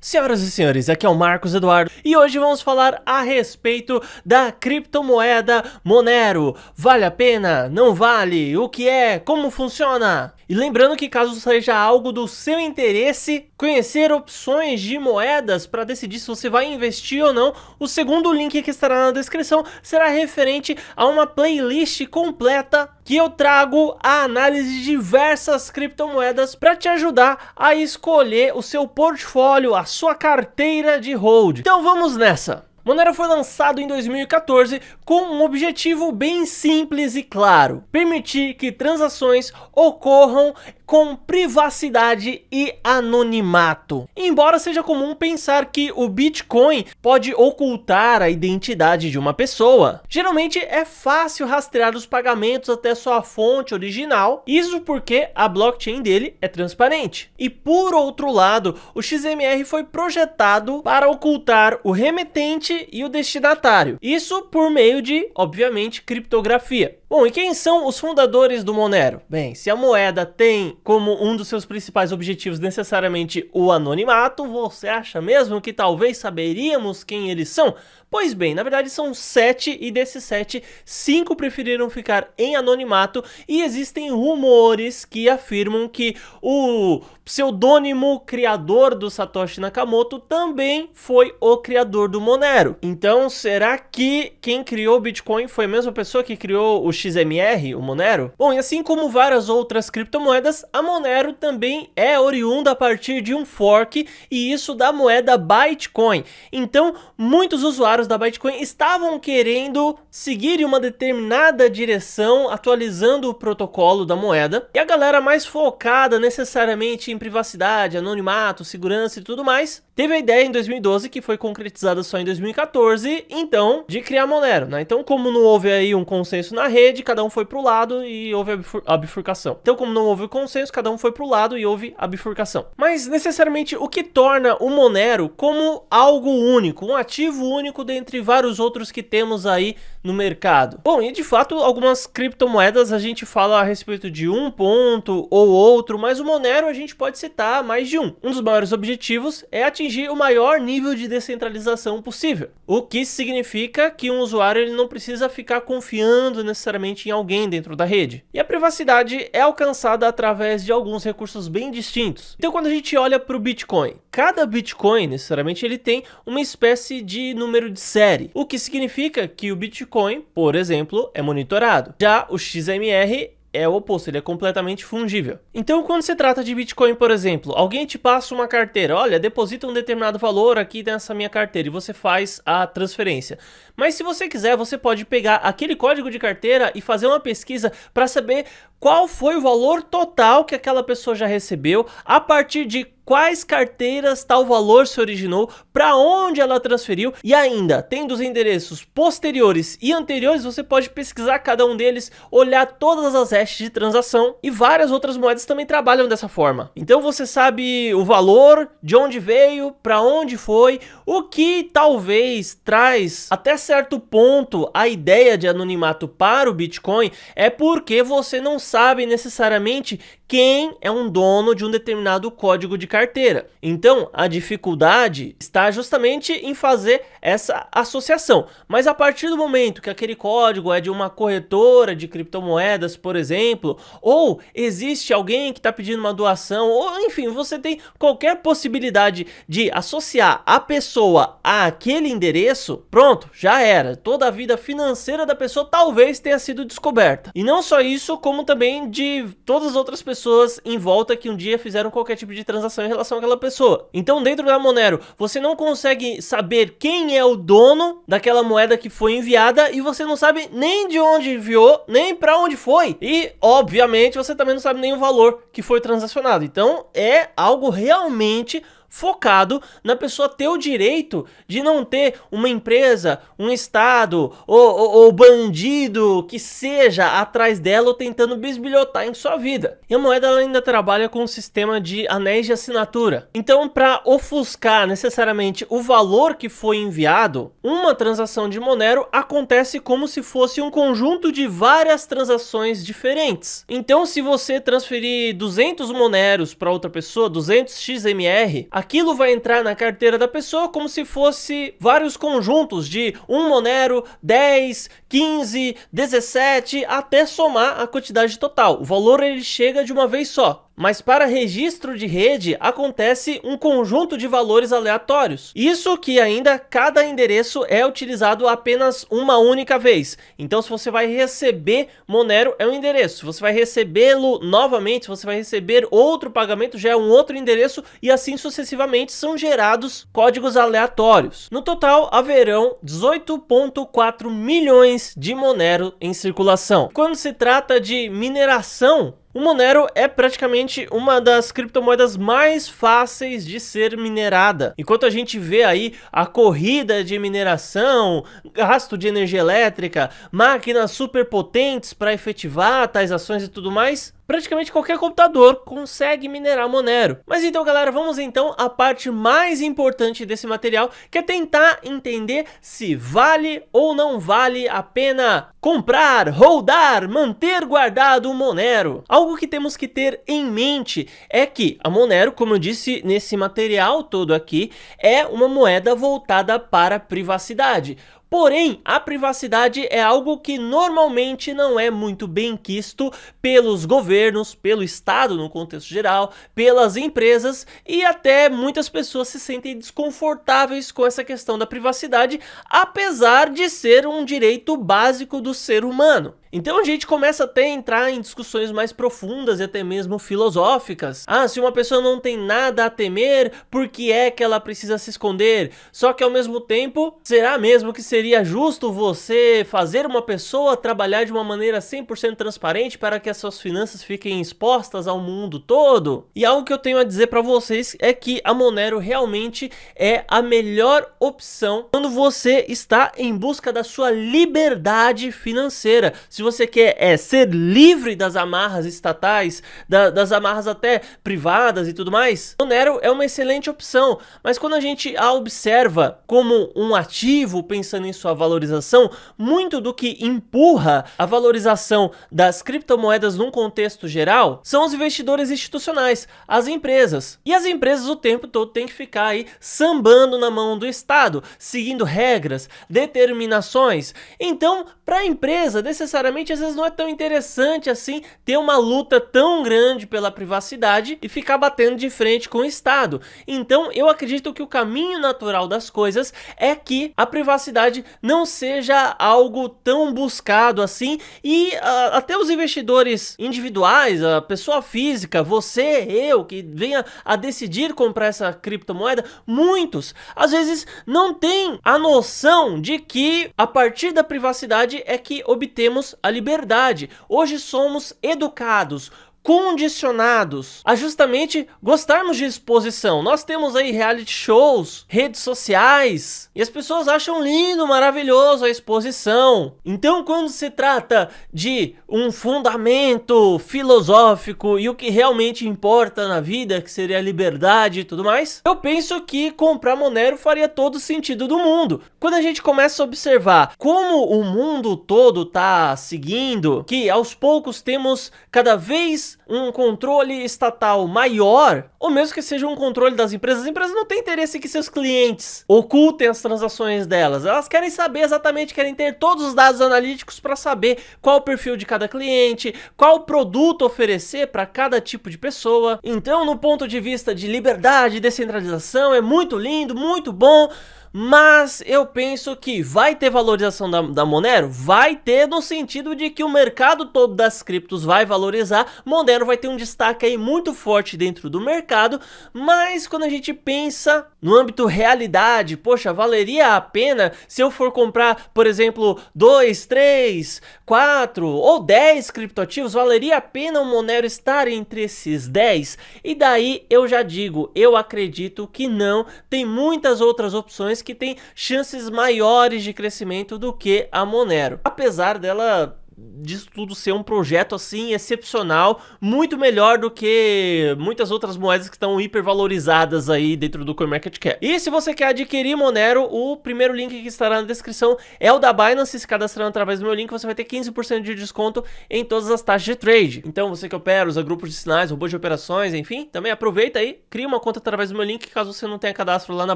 Senhoras e senhores, aqui é o Marcos Eduardo e hoje vamos falar a respeito da criptomoeda Monero. Vale a pena? Não vale? O que é? Como funciona? E lembrando que caso seja algo do seu interesse, conhecer opções de moedas para decidir se você vai investir ou não, o segundo link que estará na descrição será referente a uma playlist completa que eu trago a análise de diversas criptomoedas para te ajudar a escolher o seu portfólio, a sua carteira de hold. Então vamos nessa! Monero foi lançado em 2014 com um objetivo bem simples e claro: permitir que transações ocorram com privacidade e anonimato. Embora seja comum pensar que o Bitcoin pode ocultar a identidade de uma pessoa, geralmente é fácil rastrear os pagamentos até sua fonte original, isso porque a blockchain dele é transparente. E por outro lado, o XMR foi projetado para ocultar o remetente e o destinatário, isso por meio de, obviamente, criptografia. Bom, e quem são os fundadores do Monero? Bem, se a moeda tem como um dos seus principais objetivos necessariamente o anonimato, você acha mesmo que talvez saberíamos quem eles são? Pois bem, na verdade são 7 e desses 7, 5 preferiram ficar em anonimato e existem rumores que afirmam que o pseudônimo criador do Satoshi Nakamoto também foi o criador do Monero. Então, será que quem criou o Bitcoin foi a mesma pessoa que criou o XMR, o Monero? Bom, e assim como várias outras criptomoedas, a Monero também é oriunda a partir de um fork, e isso da moeda Bytecoin. Então, muitos usuários da Bytecoin estavam querendo seguir em uma determinada direção, atualizando o protocolo da moeda, e a galera mais focada necessariamente em privacidade, anonimato, segurança e tudo mais, teve a ideia em 2012, que foi concretizada só em 2014, então, de criar Monero, né? Então, como não houve aí um consenso na rede, cada um foi pro lado e houve a bifurcação. Então, como não houve consenso, cada um foi pro lado e houve a bifurcação. Mas, necessariamente, o que torna o Monero como algo único, um ativo único dentre vários outros que temos aí no mercado? Bom, e de fato, algumas criptomoedas a gente fala a respeito de um ponto ou outro, mas o Monero a gente pode citar mais de um. Um dos maiores objetivos é atingir o maior nível de descentralização possível, o que significa que um usuário ele não precisa ficar confiando necessariamente em alguém dentro da rede. E a privacidade é alcançada através de alguns recursos bem distintos. Então, quando a gente olha para o Bitcoin, cada Bitcoin necessariamente ele tem uma espécie de número de série, o que significa que o Bitcoin, por exemplo, é monitorado. Já o XMR é o oposto, ele é completamente fungível. Então, quando se trata de Bitcoin, por exemplo, alguém te passa uma carteira, olha, deposita um determinado valor aqui nessa minha carteira, e você faz a transferência. Mas se você quiser, você pode pegar aquele código de carteira e fazer uma pesquisa para saber qual foi o valor total que aquela pessoa já recebeu, a partir de quais carteiras tal valor se originou, para onde ela transferiu, e ainda, tendo os endereços posteriores e anteriores, você pode pesquisar cada um deles, olhar todas as hashes de transação, e várias outras moedas também trabalham dessa forma. Então você sabe o valor, de onde veio, para onde foi, o que talvez traz até certo ponto a ideia de anonimato para o Bitcoin é porque você não sabe necessariamente quem é um dono de um determinado código de carteira. Então, a dificuldade está justamente em fazer essa associação. Mas a partir do momento que aquele código é de uma corretora de criptomoedas, por exemplo, ou existe alguém que está pedindo uma doação, ou enfim, você tem qualquer possibilidade de associar a pessoa àquele endereço, pronto, já era. Toda a vida financeira da pessoa talvez tenha sido descoberta. E não só isso, como também de todas as outras pessoas em volta que um dia fizeram qualquer tipo de transação em relação àquela pessoa. Então, dentro da Monero, você não consegue saber quem é o dono daquela moeda que foi enviada, e você não sabe nem de onde enviou, nem para onde foi. E, obviamente, você também não sabe nem o valor que foi transacionado. Então, é algo realmente focado na pessoa ter o direito de não ter uma empresa, um estado ou bandido que seja atrás dela ou tentando bisbilhotar em sua vida. E a moeda ela ainda trabalha com um sistema de anéis de assinatura. Então, para ofuscar necessariamente o valor que foi enviado, uma transação de Monero acontece como se fosse um conjunto de várias transações diferentes. Então, se você transferir 200 Moneros para outra pessoa, 200 XMR, aquilo vai entrar na carteira da pessoa como se fosse vários conjuntos de 1 Monero, 10, 15, 17, até somar a quantidade total. O valor ele chega de uma vez só. Mas para registro de rede acontece um conjunto de valores aleatórios. Isso que ainda cada endereço é utilizado apenas uma única vez. Então se você vai receber Monero é um endereço, se você vai recebê-lo novamente, se você vai receber outro pagamento já é um outro endereço e assim sucessivamente são gerados códigos aleatórios. No total haverão 18,4 milhões de Monero em circulação. Quando se trata de mineração, o Monero é praticamente uma das criptomoedas mais fáceis de ser minerada. Enquanto a gente vê aí a corrida de mineração, gasto de energia elétrica, máquinas super potentes para efetivar tais ações e tudo mais, praticamente qualquer computador consegue minerar Monero. Mas então, galera, vamos então à parte mais importante desse material, que é tentar entender se vale ou não vale a pena comprar, holdar, manter guardado o Monero. Algo que temos que ter em mente é que a Monero, como eu disse nesse material todo aqui, é uma moeda voltada para a privacidade. Porém, a privacidade é algo que normalmente não é muito bem quisto pelos governos, pelo Estado no contexto geral, pelas empresas e até muitas pessoas se sentem desconfortáveis com essa questão da privacidade, apesar de ser um direito básico do ser humano. Então a gente começa até a entrar em discussões mais profundas e até mesmo filosóficas. Ah, se uma pessoa não tem nada a temer, por que é que ela precisa se esconder? Só que ao mesmo tempo, será mesmo que seria justo você fazer uma pessoa trabalhar de uma maneira 100% transparente para que as suas finanças fiquem expostas ao mundo todo? E algo que eu tenho a dizer para vocês é que a Monero realmente é a melhor opção quando você está em busca da sua liberdade financeira. Se você quer ser livre das amarras estatais, das amarras até privadas e tudo mais, Monero é uma excelente opção. Mas quando a gente a observa como um ativo, pensando em sua valorização, muito do que empurra a valorização das criptomoedas num contexto geral são os investidores institucionais, as empresas. E as empresas o tempo todo têm que ficar aí sambando na mão do Estado, seguindo regras, determinações. Então, para a empresa, necessariamente às vezes não é tão interessante assim ter uma luta tão grande pela privacidade e ficar batendo de frente com o Estado. Então eu acredito que o caminho natural das coisas é que a privacidade não seja algo tão buscado assim e até os investidores individuais, a pessoa física, você, eu, que venha a decidir comprar essa criptomoeda, muitos às vezes não têm a noção de que a partir da privacidade é que obtemos a liberdade. Hoje somos educados, condicionados a justamente gostarmos de exposição. Nós temos aí reality shows, redes sociais, e as pessoas acham lindo, maravilhoso a exposição. Então quando se trata de um fundamento filosófico e o que realmente importa na vida, que seria a liberdade e tudo mais, eu penso que comprar Monero faria todo o sentido do mundo. Quando a gente começa a observar como o mundo todo tá seguindo, que aos poucos temos cada vez um controle estatal maior, ou mesmo que seja um controle das empresas, as empresas não têm interesse em que seus clientes ocultem as transações delas. Elas querem saber exatamente, querem ter todos os dados analíticos para saber qual o perfil de cada cliente, qual produto oferecer para cada tipo de pessoa. Então, no ponto de vista de liberdade e descentralização, é muito lindo, muito bom. Mas eu penso que vai ter valorização da Monero? Vai ter, no sentido de que o mercado todo das criptos vai valorizar, Monero vai ter um destaque aí muito forte dentro do mercado, mas quando a gente pensa no âmbito realidade, poxa, valeria a pena se eu for comprar, por exemplo, 2, 3, 4 ou 10 criptoativos, valeria a pena o Monero estar entre esses 10? E daí eu já digo, eu acredito que não, tem muitas outras opções que tem chances maiores de crescimento do que a Monero, apesar dela disso tudo ser um projeto assim excepcional, muito melhor do que muitas outras moedas que estão hipervalorizadas aí dentro do CoinMarketCap. E se você quer adquirir Monero, o primeiro link que estará na descrição é o da Binance. Se cadastrando através do meu link, você vai ter 15% de desconto em todas as taxas de trade. Então você que opera, usa grupos de sinais, robôs de operações, enfim, também aproveita aí, cria uma conta através do meu link caso você não tenha cadastro lá na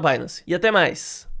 Binance. E até mais!